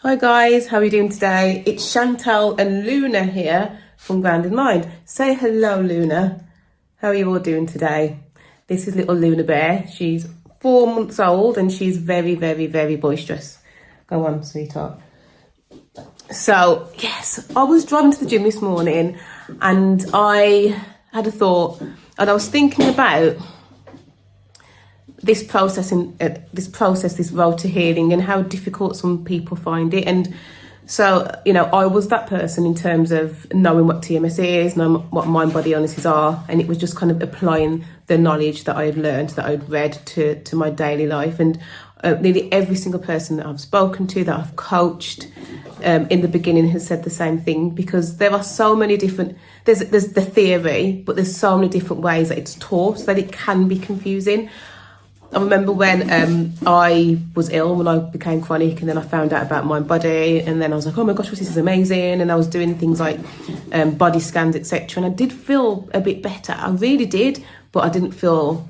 Hi guys, how are you doing today? It's Chantal and Luna here from Grounded Mind. Say hello, Luna. How are you all doing today? This is little Luna Bear. She's 4 months old and she's very, very, very boisterous. Go on, sweetheart. So, yes, I was driving to the gym this morning and I had a thought and I was thinking about this road to healing and how difficult some people find it. And so, I was that person in terms of knowing what TMS is, knowing what mind body illnesses are, and it was just kind of applying the knowledge that I had learned, that I'd read to my daily life. And nearly every single person that I've spoken to, that I've coached in the beginning, has said the same thing, because there are so many different, there's the theory, but there's so many different ways that it's taught that it can be confusing. I remember when I was ill, when I became chronic, and then I found out about my body, and then I was like, oh my gosh, this is amazing. And I was doing things like body scans, etc. And I did feel a bit better. I really did, but I didn't feel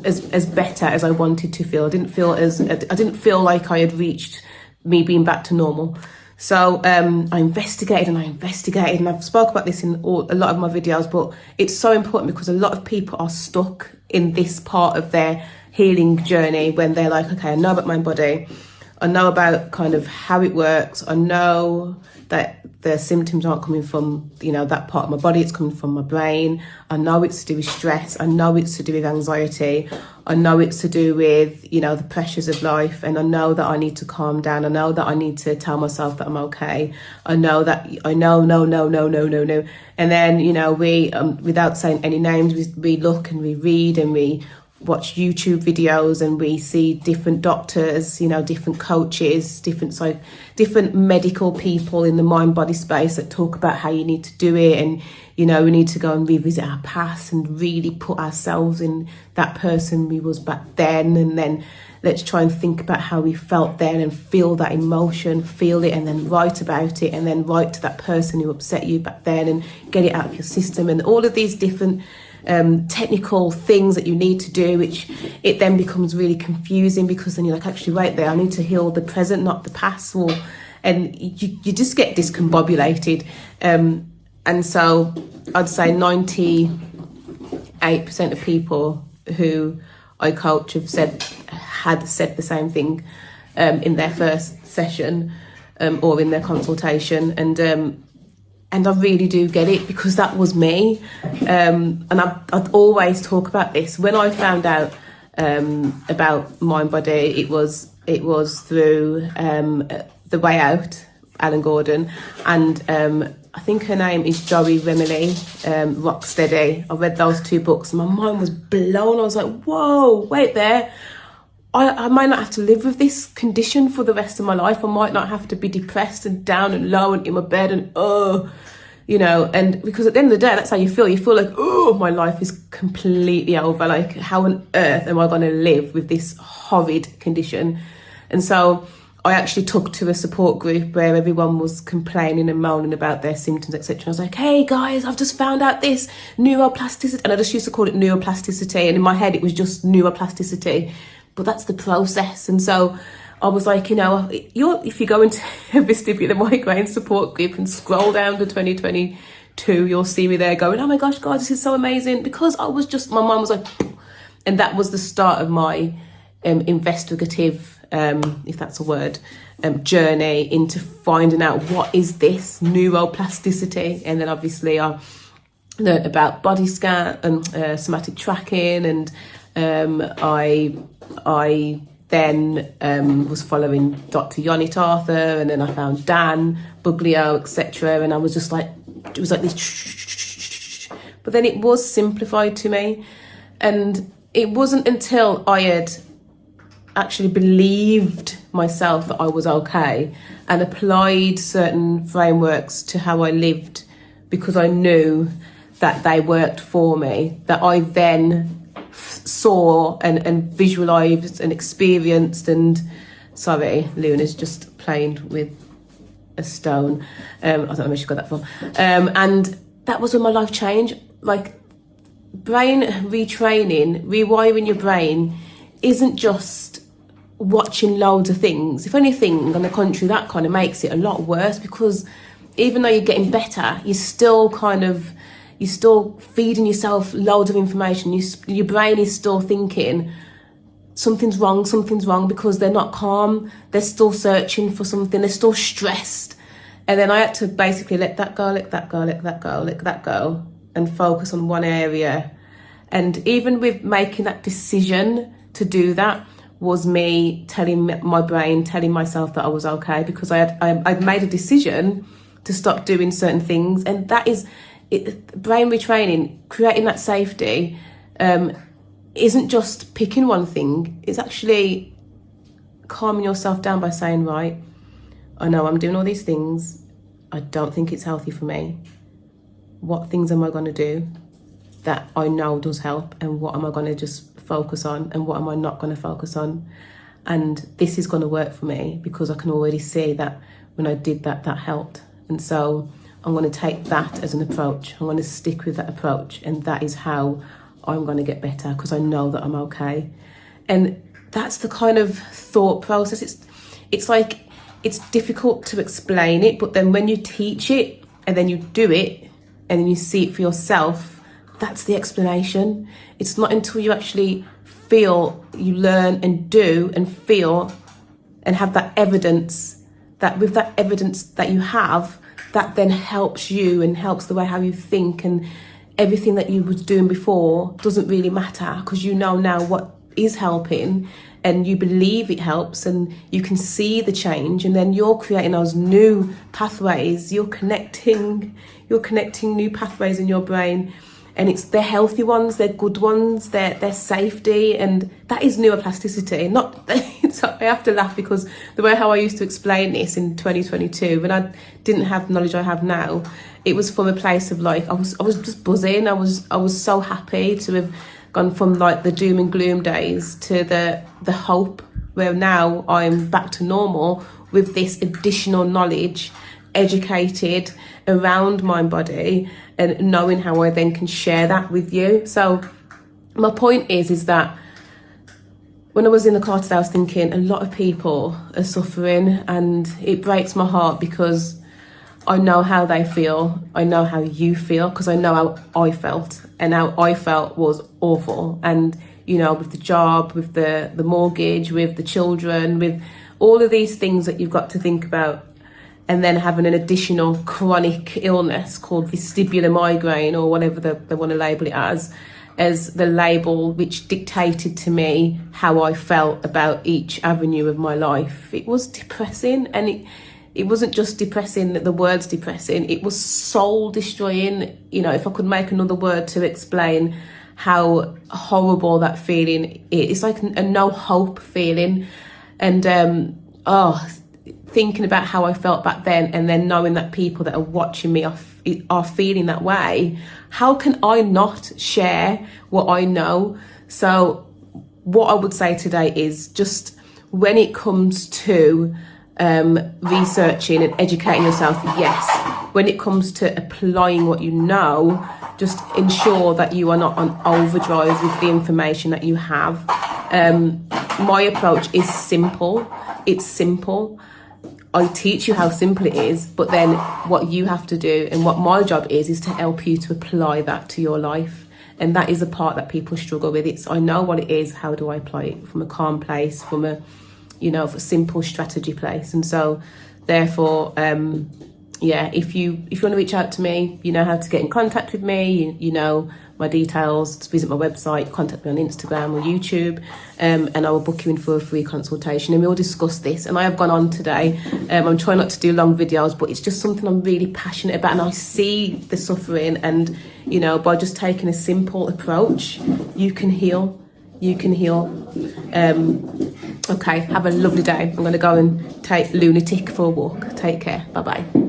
as better as I wanted to feel. I didn't feel like I had reached me being back to normal. So I investigated and I've spoke about this in a lot of my videos, but it's so important because a lot of people are stuck in this part of their healing journey when they're like, okay, I know about my body, I know about kind of how it works, I know that the symptoms aren't coming from, that part of my body, it's coming from my brain, I know it's to do with stress, I know it's to do with anxiety, I know it's to do with, the pressures of life, and I know that I need to calm down, I know that I need to tell myself that I'm okay, no. And then, we, without saying any names, we look and we read and we watch YouTube videos and we see different doctors, different coaches, different medical people in the mind body space that talk about how you need to do it. And, we need to go and revisit our past and really put ourselves in that person we was back then. And then let's try and think about how we felt then and feel that emotion, feel it, and then write about it, and then write to that person who upset you back then and get it out of your system. And all of these different technical things that you need to do, which it then becomes really confusing, because then you're like, actually, wait there, I need to heal the present, not the past. And you just get discombobulated. And so I'd say 98% of people who I coach had said the same thing in their first session or in their consultation. And I really do get it, because that was me. And I'd always talk about this. When I found out about mind body, it was through The Way Out, Alan Gordon, and I think her name is Joey Remily, Rocksteady. I read those 2 books and my mind was blown. I was like, whoa, wait there. I might not have to live with this condition for the rest of my life. I might not have to be depressed and down and low and in my bed and and because at the end of the day, that's how you feel. You feel like, oh, my life is completely over. Like, how on earth am I going to live with this horrid condition? And so I actually took to a support group where everyone was complaining and moaning about their symptoms, etc. I was like, hey guys, I've just found out this neuroplasticity. And I just used to call it neuroplasticity. And in my head, it was just neuroplasticity. But that's the process. And so I was like, if you go into a vestibular migraine support group and scroll down to 2022, you'll see me there going, oh my gosh, God, this is so amazing. Because my mind was like, and that was the start of my investigative, if that's a word, journey into finding out what is this neuroplasticity. And then obviously I learned about body scan and somatic tracking, and I then was following Dr. Yonit Arthur, and then I found Dan Buglio, etc. And I was just like, it was like this, but then it was simplified to me. And it wasn't until I had actually believed myself that I was okay and applied certain frameworks to how I lived, because I knew that they worked for me, that I then saw and visualized and experienced. And sorry, Luna's just playing with a stone. I don't know where she got that from. And that was when my life changed. Like, brain retraining, rewiring your brain isn't just watching loads of things. If anything, on the contrary, that kind of makes it a lot worse, because even though you're getting better, you're still feeding yourself loads of information. Your brain is still thinking something's wrong, because they're not calm. They're still searching for something. They're still stressed. And then I had to basically let that go, and focus on one area. And even with making that decision to do that was me telling myself that I was okay, because I'd made a decision to stop doing certain things. And that is brain retraining, creating that safety, isn't just picking one thing. It's actually calming yourself down by saying, right, I know I'm doing all these things. I don't think it's healthy for me. What things am I going to do that I know does help? And what am I going to just focus on? And what am I not going to focus on? And this is going to work for me, because I can already see that when I did that, that helped. And so I'm going to take that as an approach. I'm going to stick with that approach. And that is how I'm going to get better, because I know that I'm okay. And that's the kind of thought process. It's like, it's difficult to explain it, but then when you teach it and then you do it and then you see it for yourself, that's the explanation. It's not until you actually feel, you learn and do and feel and have that evidence, that with that evidence that you have, that then helps you and helps the way how you think, and everything that you was doing before doesn't really matter, because you know now what is helping, and you believe it helps, and you can see the change, and then you're creating those new pathways. You're connecting new pathways in your brain, and they're healthy ones, they're good ones, they're safety, and that is neuroplasticity. Not, so I have to laugh, because the way how I used to explain this in 2022, when I didn't have the knowledge I have now, it was from a place of like, I was just buzzing. I was so happy to have gone from like the doom and gloom days to the hope, where now I'm back to normal with this additional knowledge, educated around mind body, and knowing how I then can share that with you. So my point is that when I was in the car today, I was thinking a lot of people are suffering, and it breaks my heart, because I know how they feel. I know how you feel, because I know how I felt, and how I felt was awful. And, you know, with the job, with the mortgage, with the children, with all of these things that you've got to think about, and then having an additional chronic illness called vestibular migraine, or whatever they want to label it as the label which dictated to me how I felt about each avenue of my life. It was depressing, and it wasn't just depressing, the word's depressing, it was soul destroying. You know, if I could make another word to explain how horrible that feeling is, it's like a no hope feeling. And thinking about how I felt back then, and then knowing that people that are watching me are feeling that way, how can I not share what I know? So what I would say today is, just when it comes to researching and educating yourself, yes. When it comes to applying what you know, just ensure that you are not on overdrive with the information that you have. My approach is simple. It's simple. I teach you how simple it is, but then what you have to do, and what my job is to help you to apply that to your life. And that is the part that people struggle with. It's, I know what it is, how do I apply it from a calm place, from a, you know, a simple strategy place. And so therefore, yeah, if you want to reach out to me, you know how to get in contact with me, you know my details, to visit my website, contact me on Instagram or YouTube, and I will book you in for a free consultation, and we'll discuss this. And I have gone on today, I'm trying not to do long videos, but it's just something I'm really passionate about, and I see the suffering, and you know, by just taking a simple approach, you can heal. Okay, have a lovely day. I'm going to go and take Lunatic for a walk. Take care. Bye bye.